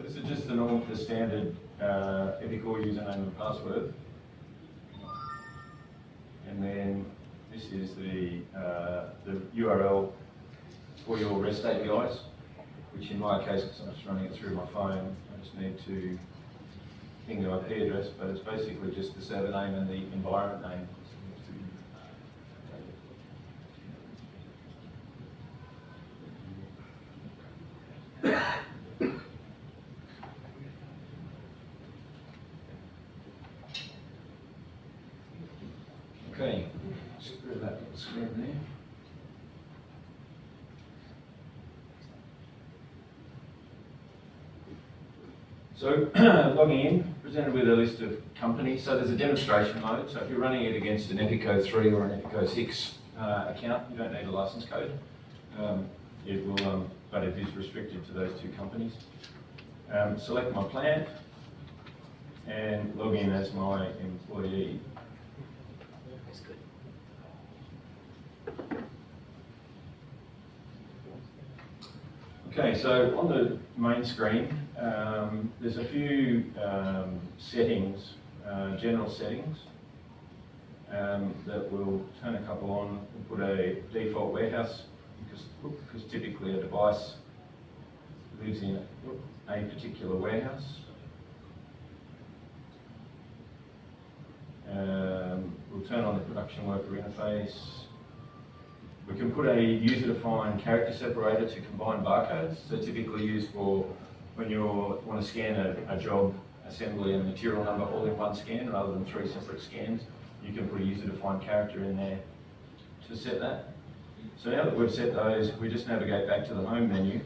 this is just the standard Epicor username and password. And then this is the URL for your REST APIs, which in my case, because I'm just running it through my phone, I just need to ping the IP address, but it's basically just the server name and the environment name. Okay, screw that little screen there. So logging in, presented with a list of companies. So there's a demonstration mode. So if you're running it against an Epicor 3 or an Epicor 6 account, you don't need a license code. It will, but it is restricted to those two companies. Select my plan and log in as my employee. That's good. Okay, so on the main screen, there's a few settings, general settings, that will turn a couple on and put a default warehouse, because typically a device lives in a particular warehouse. We'll turn on the production worker interface. We can put a user-defined character separator to combine barcodes, so typically used for when you want to scan a job, assembly and material number all in one scan rather than 3 separate scans. You can put a user-defined character in there to set that. So now that we've set those, we just navigate back to the home menu.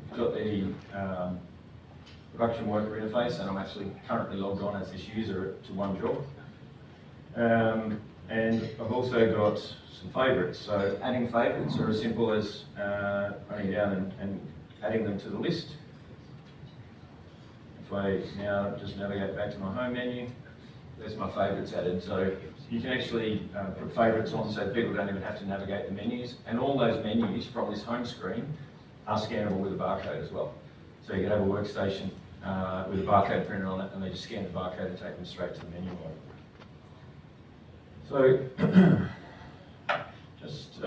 We've got the production worker interface, and I'm actually currently logged on as this user to one job. And I've also got some favourites. So adding favourites are as simple as running down and adding them to the list. If I now just navigate back to my home menu, there's my favourites added. So you can actually put favourites on so people don't even have to navigate the menus. And all those menus from this home screen are scannable with a barcode as well. So you can have a workstation with a barcode printer on it, and they just scan the barcode and take them straight to the menu bar. So just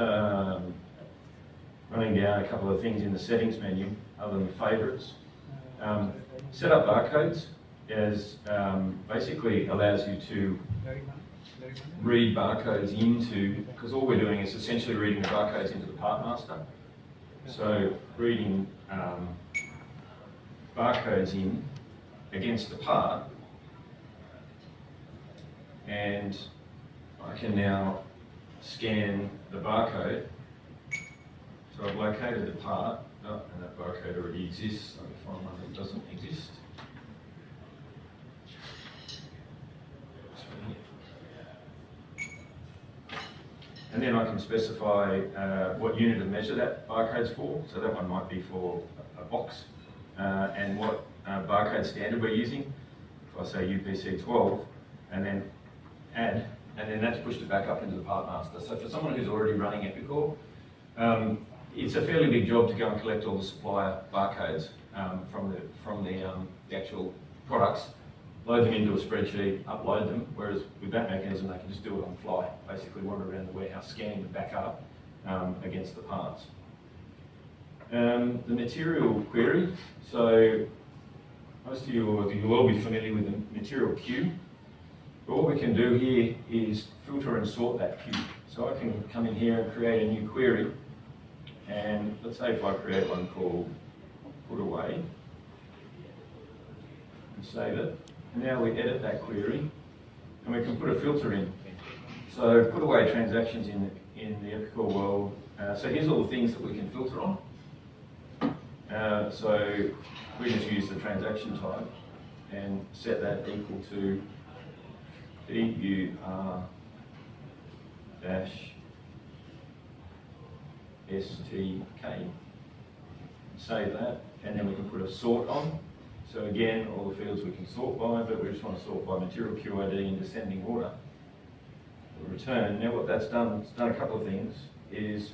running down a couple of things in the settings menu other than favourites. Set up barcodes basically allows you to read barcodes into, because all we're doing is essentially reading the barcodes into the part master. So reading barcodes in against the part, and I can now scan the barcode. So I've located the part, and that barcode already exists. So if I find one that doesn't exist. And then I can specify what unit of measure that barcode's for. So that one might be for a box, and what barcode standard we're using. If I say UPC 12, and then add, and then that's pushed it back up into the part master. So for someone who's already running Epicor, it's a fairly big job to go and collect all the supplier barcodes from the actual products, load them into a spreadsheet, upload them, whereas with that mechanism they can just do it on the fly, basically wander around the warehouse scanning them back up against the parts. The material query, so most of you will all be familiar with the material queue. But what we can do here is filter and sort that queue. So I can come in here and create a new query, and let's say if I create one called put away and save it. And now we edit that query and we can put a filter in. So put away transactions in the Epicor world. So here's all the things that we can filter on. So we just use the transaction type and set that equal to PUR-STK. Save that, and then we can put a sort on. So again, all the fields we can sort by, but we just want to sort by material QID in descending order. We'll return. Now what that's done, it's done a couple of things, is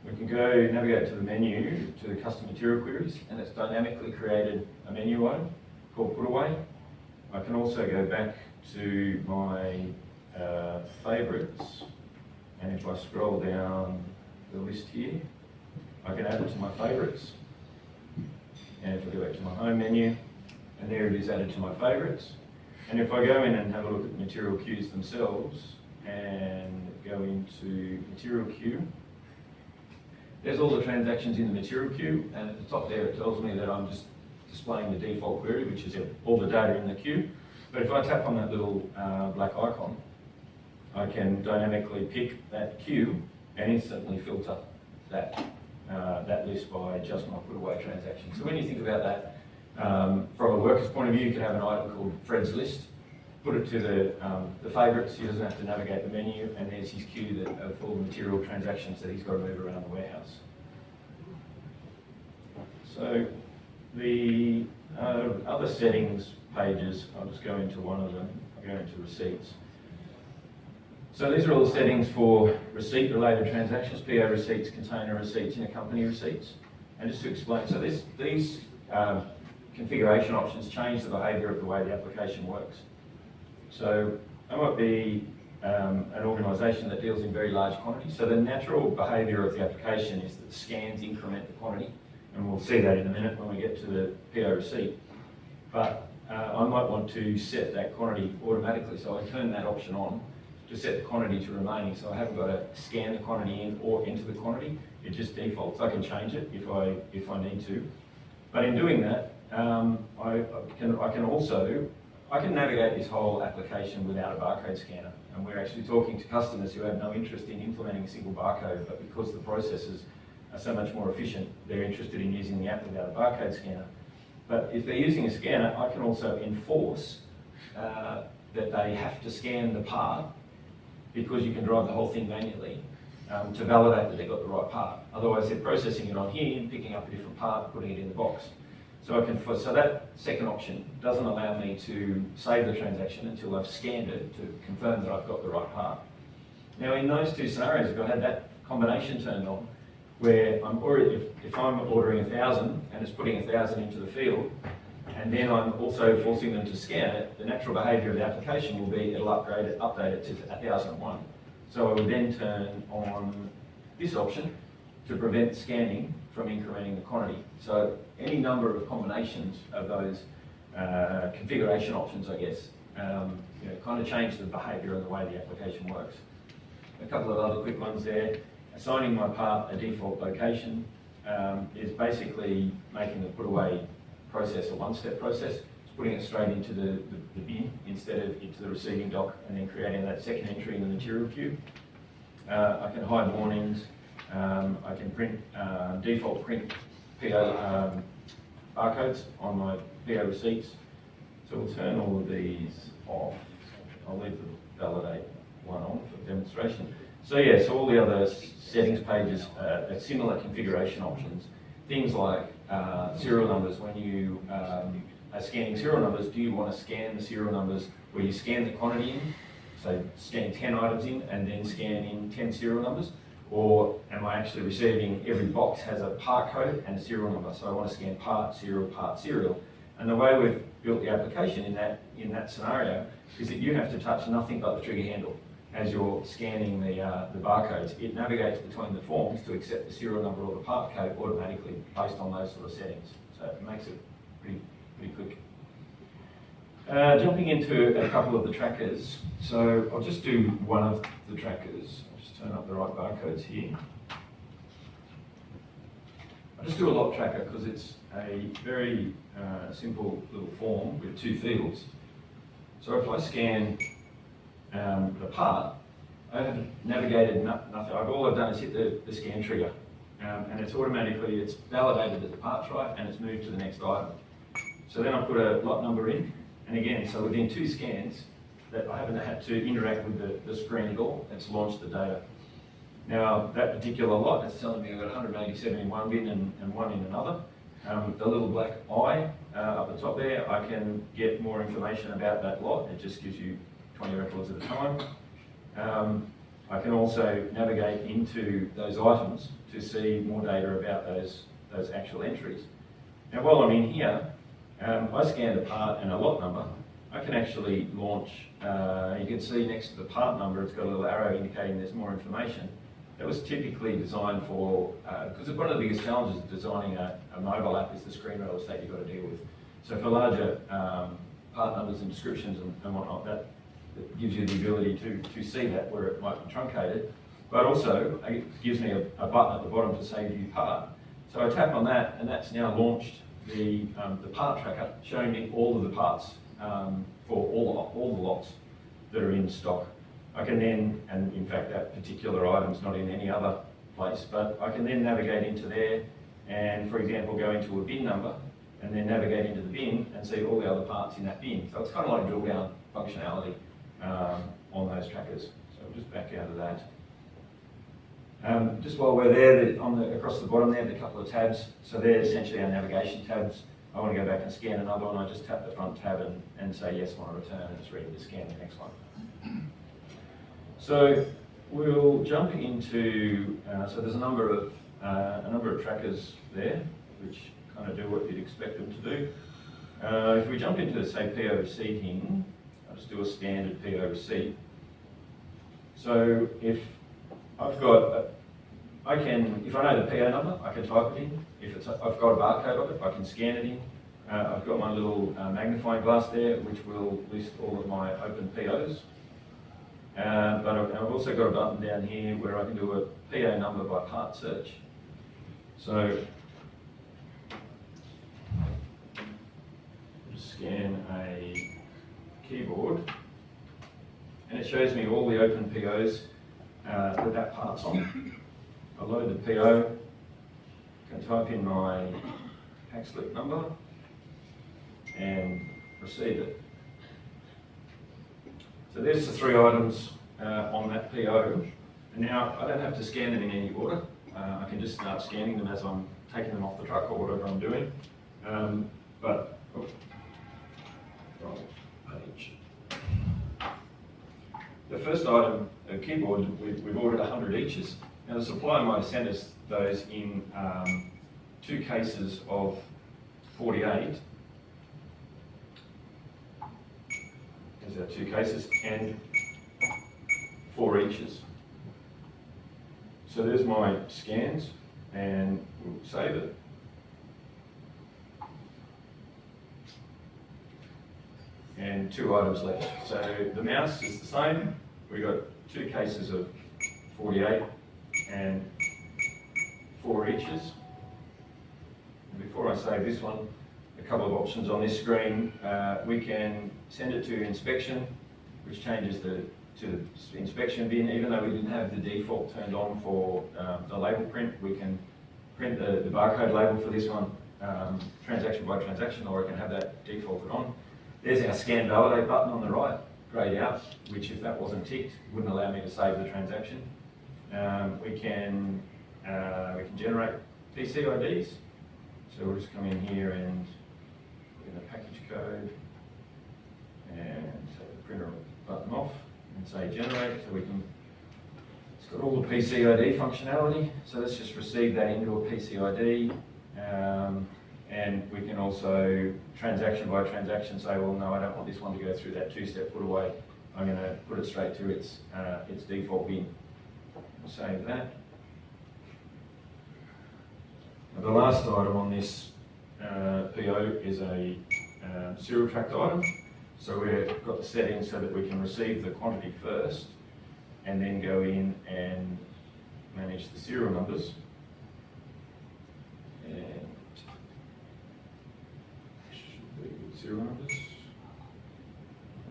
We can go navigate to the menu, to the custom material queries, and it's dynamically created a menu item called put away. I can also go back to my favourites, and if I scroll down the list here, I can add it to my favourites. And if I go back to my home menu, and there it is added to my favourites. And if I go in and have a look at the material queues themselves, and go into material queue, there's all the transactions in the material queue, and at the top there it tells me that I'm just displaying the default query, which is all the data in the queue. But if I tap on that little black icon, I can dynamically pick that queue and instantly filter that list by just my put away transaction. So when you think about that, from a worker's point of view, you can have an item called Fred's list, put it to the favourites. He doesn't have to navigate the menu, and there's his queue of all the material transactions that he's got to move around the warehouse. So the other settings pages, I'll just go into one of them. I'll go into receipts. So these are all the settings for receipt-related transactions, PO receipts, container receipts, intercompany receipts. And just to explain, so these configuration options change the behaviour of the way the application works. So I might be an organisation that deals in very large quantities. So the natural behaviour of the application is that scans increment the quantity, and we'll see that in a minute when we get to the PO receipt. But I might want to set that quantity automatically, so I turn that option on to set the quantity to remaining, so I haven't got to scan the quantity in or enter the quantity. It just defaults. I can change it if I need to. But in doing that, I can navigate this whole application without a barcode scanner. And we're actually talking to customers who have no interest in implementing a single barcode, but because the processes are so much more efficient, they're interested in using the app without a barcode scanner. But if they're using a scanner, I can also enforce that they have to scan the part, because you can drive the whole thing manually to validate that they got the right part. Otherwise, they're processing it on here, picking up a different part, putting it in the box. So that second option doesn't allow me to save the transaction until I've scanned it to confirm that I've got the right part. Now, in those two scenarios, if I had that combination turned on, where if I'm ordering 1,000 and it's putting 1,000 into the field, and then I'm also forcing them to scan it, the natural behaviour of the application will be it'll update it to 1,001. So I would then turn on this option to prevent scanning from incrementing the quantity. So any number of combinations of those configuration options, I guess, kind of change the behaviour and the way the application works. A couple of other quick ones there. Assigning my part a default location is basically making the put away process a one-step process. It's putting it straight into the bin instead of into the receiving dock and then creating that second entry in the material queue. I can hide warnings. I can print default print PO barcodes on my PO receipts. So we'll turn all of these off. I'll leave the validate one on for demonstration. So yeah, so all the other settings pages are similar configuration options. Things like serial numbers. When you are scanning serial numbers, do you want to scan the serial numbers where you scan the quantity in, so scan 10 items in and then scan in 10 serial numbers? Or am I actually receiving every box has a part code and a serial number, so I want to scan part, serial. And the way we've built the application in that scenario is that you have to touch nothing but the trigger handle as you're scanning the barcodes. It navigates between the forms to accept the serial number or the part code automatically based on those sort of settings. So it makes it pretty quick. Jumping into a couple of the trackers. So I'll just do one of the trackers. I'll just turn up the right barcodes here. I'll just do a lot tracker because it's a very simple little form with two fields. So if I scan the part, I haven't navigated nothing. All I've done is hit the scan trigger, and it's validated that the part's right, and it's moved to the next item. So then I put a lot number in, and again, so within 2 scans, that I haven't had to interact with the screen at all. It's launched the data. Now that particular lot, it's telling me I've got 187 in one bin and 1 in another. The little black eye up the top there, I can get more information about that lot. It just gives you 20 records at a time. I can also navigate into those items to see more data about those actual entries. Now while I'm in here, I scanned a part and a lot number. I can actually launch, you can see next to the part number, it's got a little arrow indicating there's more information. That was typically designed for, because one of the biggest challenges of designing a mobile app is the screen real estate you've got to deal with. So for larger part numbers and descriptions and whatnot, that gives you the ability to see that where it might be truncated. But also, it gives me a button at the bottom to say view part. So I tap on that, and that's now launched the part tracker, showing me all of the parts for all the lots that are in stock. I can then, and in fact that particular item's not in any other place, but I can then navigate into there and, for example, go into a bin number and then navigate into the bin and see all the other parts in that bin. So it's kind of like drill down functionality on those trackers. So we'll just back out of that. Just while we're there, across the bottom there, the couple of tabs. So they're essentially our navigation tabs. I want to go back and scan another one. I just tap the front tab and say yes, I want to return, and it's ready to scan the next one. So we'll jump into, so there's a number of trackers there, which kind of do what you'd expect them to do. If we jump into, say, PO receipting, I'll just do a standard PO receipt. So if I've got, if I know the PO number, I can type it in. If I've got a barcode of it, I can scan it in. I've got my little magnifying glass there, which will list all of my open POs. But I've also got a button down here where I can do a PO number by part search. So just scan a keyboard, and it shows me all the open POs that part's on. I load the PO, can type in my pack slip number and receive it. So there's the 3 items on that PO. And now I don't have to scan them in any order. I can just start scanning them as I'm taking them off the truck or whatever I'm doing. Wrong page. The first item, a keyboard, we've ordered 100 eaches. Now the supplier might have sent us those in 2 cases of 48. There's our 2 cases and 4 eaches. So there's my scans, and we'll save it. And 2 items left. So the mouse is the same. We've got 2 cases of 48 and 4 eaches. And before I save this one, a couple of options on this screen. We can send it to inspection, which changes to the inspection bin. Even though we didn't have the default turned on for the label print, we can print the barcode label for this one, transaction by transaction, or we can have that defaulted on. There's our scan validate button on the right, grayed out, which if that wasn't ticked, wouldn't allow me to save the transaction. We can generate PC IDs. So we'll just come in here and put in the package code and take the printer button off and say generate, so we can, it's got all the PC ID functionality. So let's just receive that into a PC ID. And we can also, transaction by transaction, say, well, no, I don't want this one to go through that 2-step put away. I'm going to put it straight to its default bin. We'll save that. Now, the last item on this PO is a serial tracked item. So we've got the settings so that we can receive the quantity first and then go in and manage the serial numbers. And serial numbers.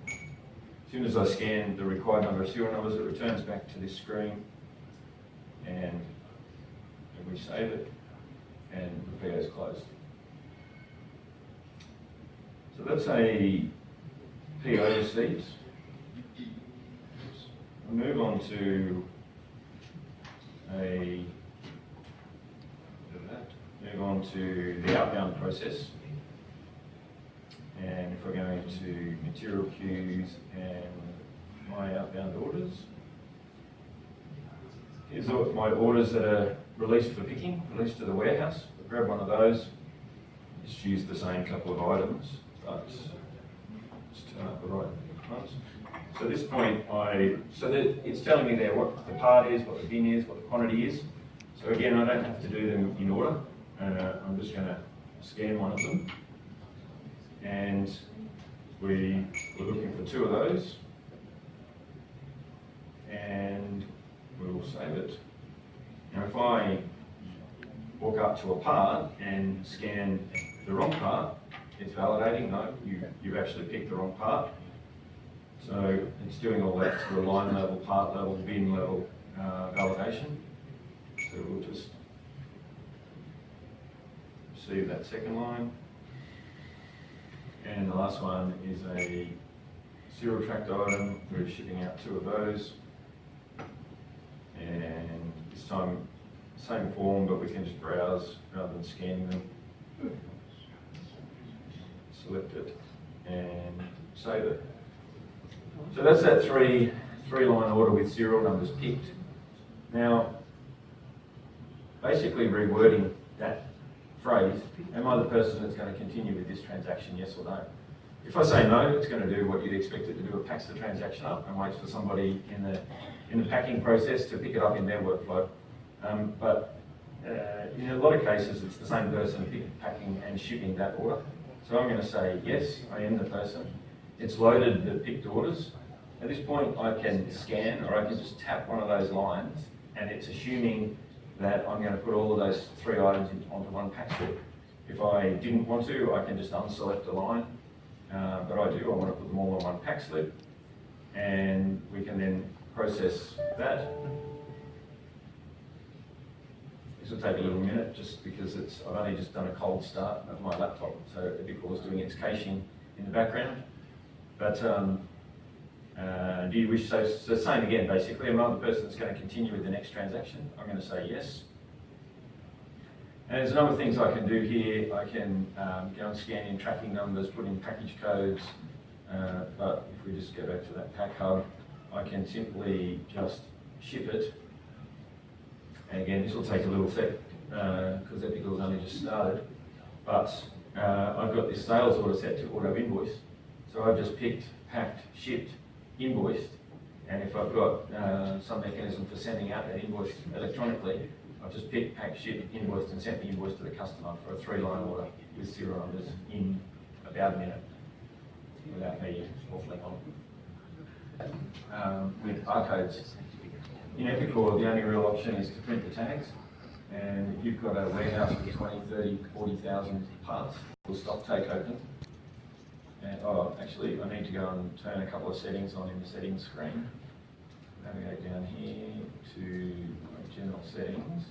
As soon as I scan the required number of serial numbers, it returns back to this screen, and we save it, and the PO is closed. So that's a PO receipt. We'll move on to the outbound process. And if we're going to material queues and my outbound orders, Here's my orders that are released for picking, released to the warehouse. I'll grab one of those. Just use the same couple of items, but just turn up the right ones. So at this point, it's telling me there what the part is, what the bin is, what the quantity is. So again, I don't have to do them in order. I'm just going to scan one of them. And we're looking for 2 of those. And we'll save it. Now if I walk up to a part and scan the wrong part, it's validating, no, you've actually picked the wrong part. So it's doing all that to a line level, part level, bin level validation. So we'll just receive that second line. And the last one is a serial tracked item. We're shipping out 2 of those. And this time, same form, but we can just browse rather than scanning them. Select it and save it. So that's that three-line order with serial numbers picked. Now, basically rewording that phrase, am I the person that's going to continue with this transaction, yes or no? If I say no, it's going to do what you'd expect it to do. It packs the transaction up and waits for somebody in the packing process to pick it up in their workflow. But in a lot of cases, it's the same person packing and shipping that order. So I'm going to say, yes, I am the person. It's loaded the picked orders. At this point, I can scan or I can just tap one of those lines and it's assuming that I'm going to put all of those 3 items onto one pack slip. If I didn't want to, I can just unselect a line. But I do, I want to put them all on one pack slip. And we can then process that. This will take a little minute just because I've only just done a cold start of my laptop, so Epicor is doing its caching in the background. But do you wish, so same again basically, am I the person that's going to continue with the next transaction? I'm going to say yes. And there's a number of things I can do here. I can go and scan in tracking numbers, put in package codes, but if we just go back to that pack hub, I can simply just ship it. And again, this will take a little sec because Epicor's only just started. But I've got this sales order set to auto invoice. So I've just picked, packed, shipped, invoiced. And if I've got some mechanism for sending out that invoice electronically, I've just picked, packed, shipped, invoiced, and sent the invoice to the customer for a 3-line order with serial numbers in about a minute without me waffling on. With barcodes. In Epicor, the only real option is to print the tags. And if you've got a warehouse with 20, 30, 40,000 parts, we'll stock take open. And, actually, I need to go and turn a couple of settings on in the settings screen. Navigate down here to general settings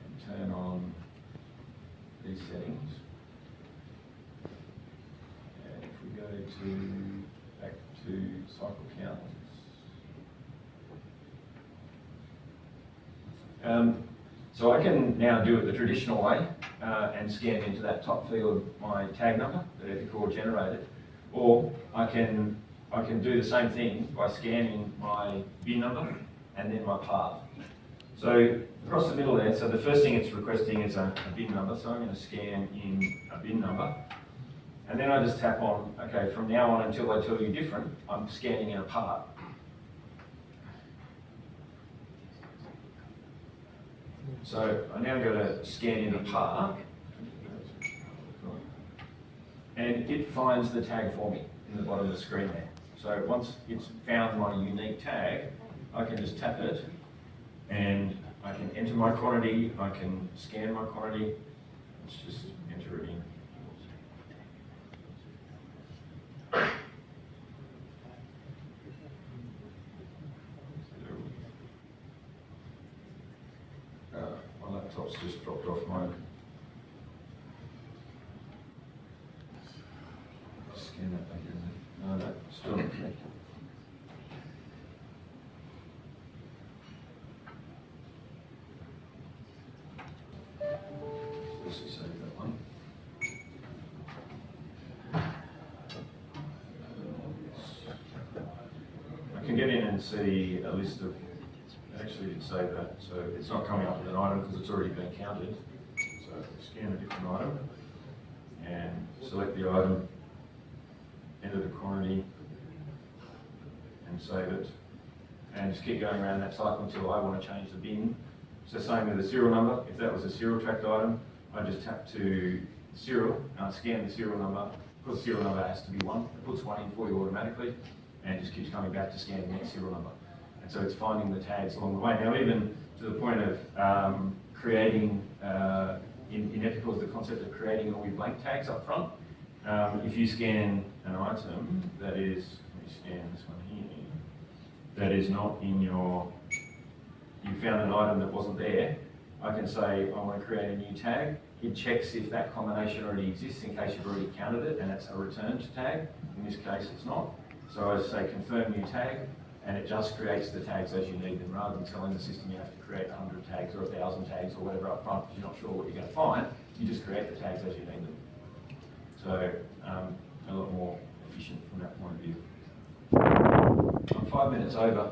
and turn on these settings. And if we go back to cycle counts. So I can now do it the traditional way and scan into that top field my tag number that Epicor generated, or I can do the same thing by scanning my bin number and then my part. So across the middle there, so the first thing it's requesting is a bin number, so I'm going to scan in a bin number, and then I just tap on, okay, from now on until I tell you different, I'm scanning in a part. So I now go to scan in a part, and it finds the tag for me in the bottom of the screen there. So once it's found my unique tag, I can just tap it, and I can enter my quantity, I can scan my quantity, let's just enter it in. My laptop's just dropped off mode. Scan that back in there. No, no, still not connected. Let's just save that one. I can get in and see a list of, actually so you can save that. So it's not coming up with an item because it's already been counted. So scan a different item and select the item, enter the quantity and save it. And just keep going around that cycle until I want to change the bin. So same with the serial number. If that was a serial tracked item, I just tap to serial and I scan the serial number. Because the serial number has to be 1, it puts 1 in for you automatically and it just keeps coming back to scan the next serial number. And so it's finding the tags along the way. Now even to the point of creating, in Epicor, the concept of creating all your blank tags up front. If you scan an item that is, let me scan this one here, that is not in your, you found an item that wasn't there, I can say I want to create a new tag. It checks if that combination already exists in case you've already counted it and it's a returned tag. In this case it's not. So I say confirm new tag and it just creates the tags as you need them rather than telling the system you have to create 100 tags or 1,000 tags or whatever up front because you're not sure what you're going to find. You just create the tags as you need them. So a lot more efficient from that point of view. I'm 5 minutes over.